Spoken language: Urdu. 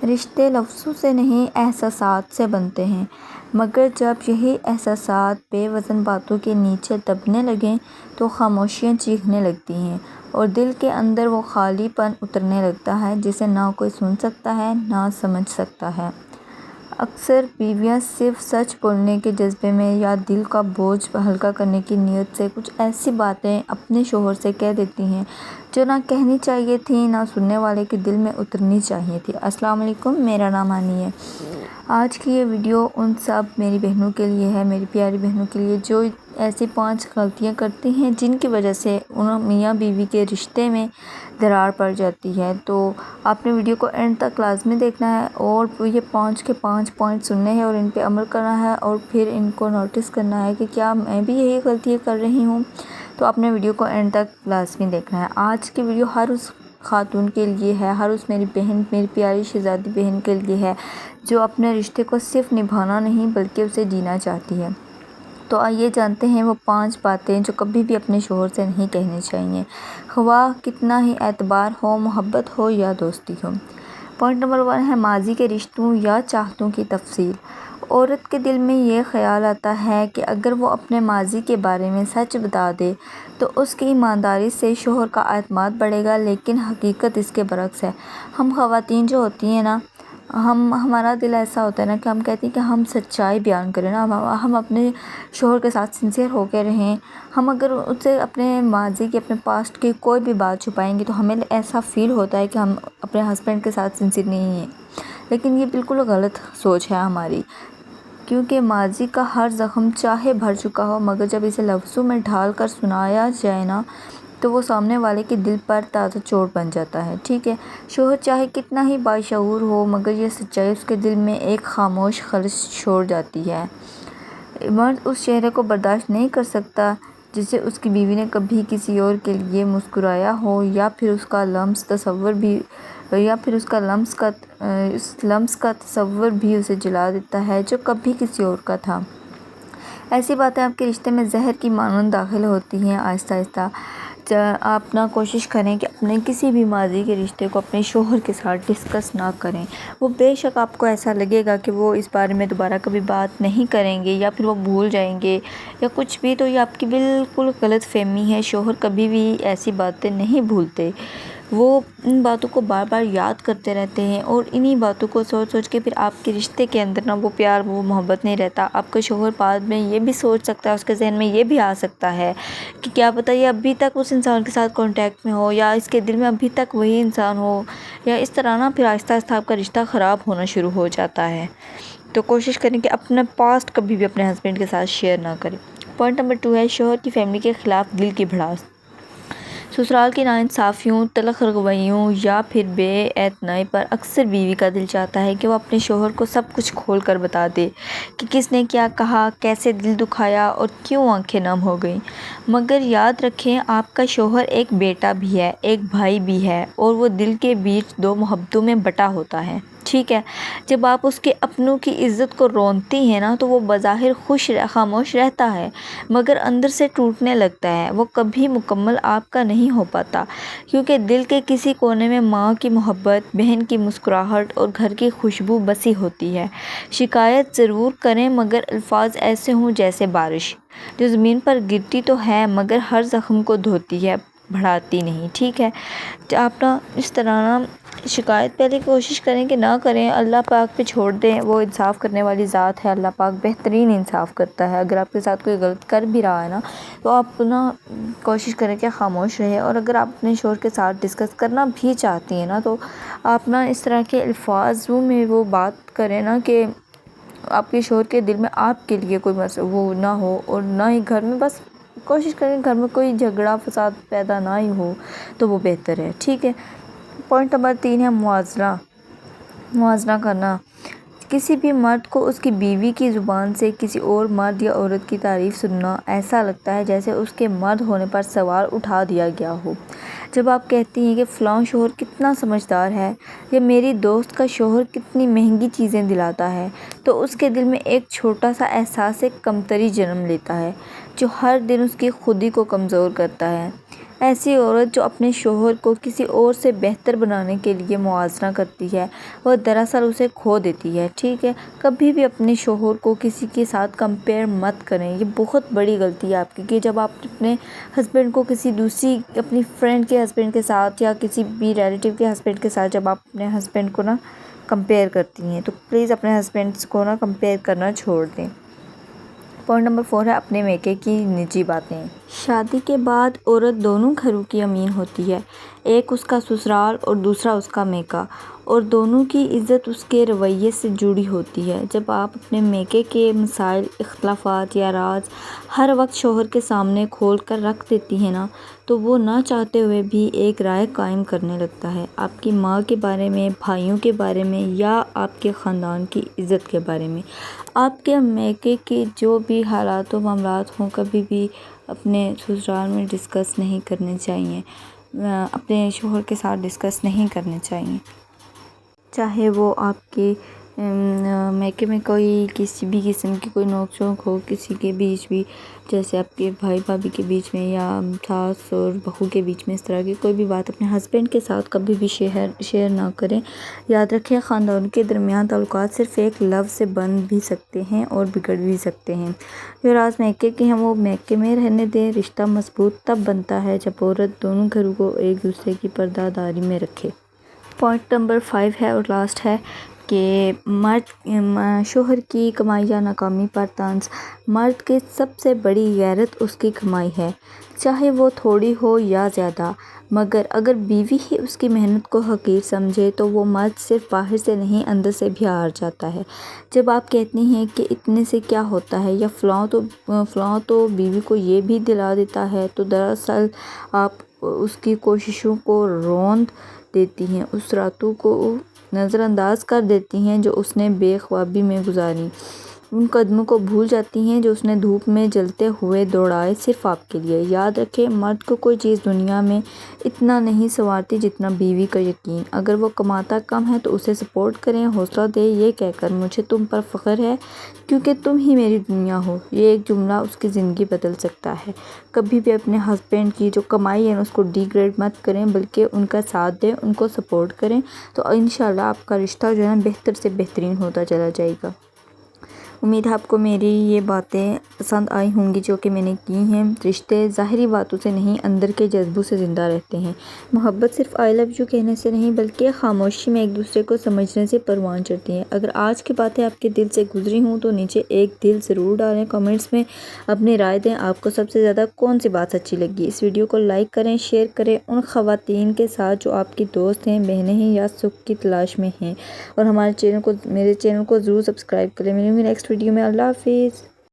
رشتے لفظوں سے نہیں احساسات سے بنتے ہیں، مگر جب یہی احساسات بے وزن باتوں کے نیچے دبنے لگیں تو خاموشیاں چیخنے لگتی ہیں اور دل کے اندر وہ خالی پن اترنے لگتا ہے جسے نہ کوئی سن سکتا ہے نہ سمجھ سکتا ہے۔ اکثر بیویاں صرف سچ بولنے کے جذبے میں یا دل کا بوجھ ہلکا کرنے کی نیت سے کچھ ایسی باتیں اپنے شوہر سے کہہ دیتی ہیں جو نہ کہنی چاہیے تھیں، نہ سننے والے کے دل میں اترنی چاہیے تھی۔ السلام علیکم، میرا نام ہانی ہے۔ آج کی یہ ویڈیو ان سب میری بہنوں کے لیے ہے، میری پیاری بہنوں کے لیے جو ایسی 5 غلطیاں کرتی ہیں جن کی وجہ سے ان میاں بیوی کے رشتے میں درار پڑ جاتی ہے۔ تو آپ نے ویڈیو کو اینڈ تک لازمی دیکھنا ہے اور یہ 5 کے 5 پوائنٹ سننے ہیں اور ان پہ عمل کرنا ہے اور پھر ان کو نوٹس کرنا ہے کہ کیا میں بھی یہی غلطیاں کر رہی ہوں۔ تو آپ نے ویڈیو کو اینڈ تک لازمی دیکھنا ہے۔ آج کی ویڈیو ہر اس خاتون کے لیے ہے، ہر اس میری بہن، میری پیاری شہزادی بہن کے لیے ہے جو اپنے رشتے کو صرف نبھانا نہیں بلکہ اسے جینا چاہتی ہے۔ تو آئیے جانتے ہیں وہ 5 باتیں جو کبھی بھی اپنے شوہر سے نہیں کہنی چاہیے، خواہ کتنا ہی اعتبار ہو، محبت ہو یا دوستی ہو۔ پوائنٹ نمبر 1 ہے ماضی کے رشتوں یا چاہتوں کی تفصیل۔ عورت کے دل میں یہ خیال آتا ہے کہ اگر وہ اپنے ماضی کے بارے میں سچ بتا دے تو اس کی ایمانداری سے شوہر کا اعتماد بڑھے گا، لیکن حقیقت اس کے برعکس ہے۔ ہم خواتین جو ہوتی ہیں نا، ہمارا دل ایسا ہوتا ہے نا کہ ہم کہتے ہیں کہ ہم سچائی بیان کریں نا، ہم اپنے شوہر کے ساتھ سنسیئر ہو کے رہیں۔ ہم اگر ان سے اپنے ماضی کی، اپنے پاسٹ کی کوئی بھی بات چھپائیں گے تو ہمیں ایسا فیل ہوتا ہے کہ ہم اپنے ہسبینڈ کے ساتھ سنسیئر نہیں ہیں، لیکن یہ بالکل غلط سوچ ہے ہماری، کیونکہ ماضی کا ہر زخم چاہے بھر چکا ہو مگر جب اسے لفظوں میں ڈھال کر سنایا جائے نا تو وہ سامنے والے کے دل پر تازہ چوٹ بن جاتا ہے، ٹھیک ہے۔ شوہر چاہے کتنا ہی باشعور ہو مگر یہ سچائی اس کے دل میں ایک خاموش خلش چھوڑ جاتی ہے۔ مرد اس چہرے کو برداشت نہیں کر سکتا جسے اس کی بیوی نے کبھی کسی اور کے لیے مسکرایا ہو، یا پھر اس لمس کا تصور بھی اسے جلا دیتا ہے جو کبھی کسی اور کا تھا۔ ایسی باتیں آپ کے رشتے میں زہر کی مانند داخل ہوتی ہیں آہستہ آہستہ۔ آپ نہ کوشش کریں کہ اپنے کسی بھی ماضی کے رشتے کو اپنے شوہر کے ساتھ ڈسکس نہ کریں۔ وہ بے شک آپ کو ایسا لگے گا کہ وہ اس بارے میں دوبارہ کبھی بات نہیں کریں گے یا پھر وہ بھول جائیں گے یا کچھ بھی، تو یہ آپ کی بالکل غلط فہمی ہے۔ شوہر کبھی بھی ایسی باتیں نہیں بھولتے، وہ ان باتوں کو بار بار یاد کرتے رہتے ہیں اور انہی باتوں کو سوچ سوچ کے پھر آپ کے رشتے کے اندر نا وہ پیار، وہ محبت نہیں رہتا۔ آپ کا شوہر بعد میں یہ بھی سوچ سکتا ہے، اس کے ذہن میں یہ بھی آ سکتا ہے کہ کیا پتہ یہ ابھی تک اس انسان کے ساتھ کانٹیکٹ میں ہو یا اس کے دل میں ابھی تک وہی انسان ہو، یا اس طرح نا پھر آہستہ آہستہ آپ کا رشتہ خراب ہونا شروع ہو جاتا ہے۔ تو کوشش کریں کہ اپنا پاسٹ کبھی بھی اپنے ہسبینڈ کے ساتھ شیئر نہ کریں۔ پوائنٹ نمبر 2 ہے شوہر کی فیملی کے خلاف دل کی بھڑاس۔ سسرال کی ناانصافیوں، تلخ رویوں یا پھر بے اعتنائی پر اکثر بیوی کا دل چاہتا ہے کہ وہ اپنے شوہر کو سب کچھ کھول کر بتا دے کہ کس نے کیا کہا، کیسے دل دکھایا اور کیوں آنکھیں نم ہو گئیں۔ مگر یاد رکھیں، آپ کا شوہر ایک بیٹا بھی ہے، ایک بھائی بھی ہے اور وہ دل کے بیچ 2 محبتوں میں بٹا ہوتا ہے، ٹھیک ہے۔ جب آپ اس کے اپنوں کی عزت کو رونتی ہیں نا تو وہ بظاہر خاموش رہتا ہے مگر اندر سے ٹوٹنے لگتا ہے۔ وہ کبھی مکمل آپ کا نہیں ہو پاتا کیونکہ دل کے کسی کونے میں ماں کی محبت، بہن کی مسکراہٹ اور گھر کی خوشبو بسی ہوتی ہے۔ شکایت ضرور کریں مگر الفاظ ایسے ہوں جیسے بارش جو زمین پر گرتی تو ہے مگر ہر زخم کو دھوتی ہے، بڑھاتی نہیں، ٹھیک ہے۔ آپ نا اس طرح نا شکایت پہلے کوشش کریں کہ نہ کریں، اللہ پاک پہ چھوڑ دیں، وہ انصاف کرنے والی ذات ہے، اللہ پاک بہترین انصاف کرتا ہے۔ اگر آپ کے ساتھ کوئی غلط کر بھی رہا ہے نا تو آپ نا کوشش کریں کہ خاموش رہیں، اور اگر آپ اپنے شوہر کے ساتھ ڈسکس کرنا بھی چاہتی ہیں نا تو آپ نا اس طرح کے الفاظوں میں وہ بات کریں نا کہ آپ کے شوہر کے دل میں آپ کے لیے کوئی وہ نہ ہو، اور نہ ہی گھر میں، بس کوشش کریں گھر میں کوئی جھگڑا فساد پیدا نہ ہی ہو تو وہ بہتر ہے، ٹھیک ہے۔ پوائنٹ نمبر 3 ہے موازنہ کرنا۔ کسی بھی مرد کو اس کی بیوی کی زبان سے کسی اور مرد یا عورت کی تعریف سننا ایسا لگتا ہے جیسے اس کے مرد ہونے پر سوار اٹھا دیا گیا ہو۔ جب آپ کہتی ہیں کہ فلاں شوہر کتنا سمجھدار ہے یا میری دوست کا شوہر کتنی مہنگی چیزیں دلاتا ہے تو اس کے دل میں ایک چھوٹا سا احساس کمتری جنم لیتا ہے جو ہر دن اس کی خودی کو کمزور کرتا ہے۔ ایسی عورت جو اپنے شوہر کو کسی اور سے بہتر بنانے کے لیے موازنہ کرتی ہے وہ دراصل اسے کھو دیتی ہے، ٹھیک ہے۔ کبھی بھی اپنے شوہر کو کسی کے ساتھ کمپیئر مت کریں، یہ بہت بڑی غلطی ہے آپ کی، کہ جب آپ اپنے ہسبینڈ کو کسی دوسری اپنی فرینڈ کے ہسبینڈ کے ساتھ یا کسی بھی ریلیٹیو کے ہسبینڈ کے ساتھ جب آپ اپنے ہسبینڈ کو کمپیئر کرتی ہیں تو پلیز اپنے ہسبینڈس کو کمپیئر کرنا چھوڑ دیں۔ پوائنٹ نمبر 4 ہے اپنے میکے کی نجی باتیں۔ شادی کے بعد عورت دونوں گھروں کی امین ہوتی ہے، ایک اس کا سسرال اور دوسرا اس کا میکا، اور دونوں کی عزت اس کے رویے سے جڑی ہوتی ہے۔ جب آپ اپنے میکے کے مسائل، اختلافات یا راز ہر وقت شوہر کے سامنے کھول کر رکھ دیتی ہیں تو وہ نہ چاہتے ہوئے بھی ایک رائے قائم کرنے لگتا ہے، آپ کی ماں کے بارے میں، بھائیوں کے بارے میں یا آپ کے خاندان کی عزت کے بارے میں۔ آپ کے میکے کے جو بھی حالات و معاملات ہوں کبھی بھی اپنے سسرال میں ڈسکس نہیں کرنے چاہیے، اپنے شوہر کے ساتھ ڈسکس نہیں کرنے چاہیے، چاہے وہ آپ کے میکے میں کوئی کسی بھی قسم کی کوئی نوک جھوک ہو کسی کے بیچ بھی، جیسے آپ کے بھائی بھابھی کے بیچ میں یا ساس اور بہو کے بیچ میں، اس طرح کی کوئی بھی بات اپنے ہسبینڈ کے ساتھ کبھی بھی شیئر نہ کریں۔ یاد رکھیں خاندان کے درمیان تعلقات صرف ایک لفظ سے بن بھی سکتے ہیں اور بگڑ بھی سکتے ہیں۔ جو راز میکے کے ہیں وہ میکے میں رہنے دیں، رشتہ مضبوط تب بنتا ہے جب عورت دونوں گھروں کو ایک دوسرے کی پردہ داری میں رکھے۔ پوائنٹ نمبر 5 ہے اور لاسٹ ہے کہ شوہر کی کمائی یا ناکامی پر طنز۔ مرد کی سب سے بڑی غیرت اس کی کمائی ہے، چاہے وہ تھوڑی ہو یا زیادہ، مگر اگر بیوی ہی اس کی محنت کو حقیر سمجھے تو وہ مرد صرف باہر سے نہیں اندر سے بھی ہار جاتا ہے۔ جب آپ کہتی ہیں کہ اتنے سے کیا ہوتا ہے یا فلاں تو بیوی کو یہ بھی دلا دیتا ہے، تو دراصل آپ اس کی کوششوں کو روند دیتی ہیں، اس راتوں کو نظر انداز کر دیتی ہیں جو اس نے بے خوابی میں گزاری، ان قدموں کو بھول جاتی ہیں جو اس نے دھوپ میں جلتے ہوئے دوڑائے صرف آپ کے لیے۔ یاد رکھیں مرد کو کوئی چیز دنیا میں اتنا نہیں سنوارتی جتنا بیوی کا یقین۔ اگر وہ کماتا کم ہے تو اسے سپورٹ کریں، حوصلہ دیں یہ کہہ کر مجھے تم پر فخر ہے کیونکہ تم ہی میری دنیا ہو، یہ ایک جملہ اس کی زندگی بدل سکتا ہے۔ کبھی بھی اپنے ہسبینڈ کی جو کمائی ہے اس کو ڈی گریڈ مت کریں بلکہ ان کا ساتھ دیں، ان کو سپورٹ کریں، تو انشاءاللہ آپ کا رشتہ جو ہے بہتر سے بہترین ہوتا چلا جائے گا۔ امید ہے آپ کو میری یہ باتیں پسند آئی ہوں گی جو کہ میں نے کی ہیں۔ رشتے ظاہری باتوں سے نہیں اندر کے جذبوں سے زندہ رہتے ہیں۔ محبت صرف آئی لو یو کہنے سے نہیں بلکہ خاموشی میں ایک دوسرے کو سمجھنے سے پروان چڑھتی ہیں۔ اگر آج کی باتیں آپ کے دل سے گزری ہوں تو نیچے ایک دل ضرور ڈالیں، کمنٹس میں اپنی رائے دیں، آپ کو سب سے زیادہ کون سی بات اچھی لگی۔ اس ویڈیو کو لائک کریں، شیئر کریں ان خواتین کے ساتھ جو آپ کی دوست ہیں، بہنیں ہیں یا سکھ کی تلاش میں ہیں، اور میرے چینل کو ضرور سبسکرائب کریں۔ ملیں گے نیکسٹ ویڈیو میں۔ اللہ حافظ۔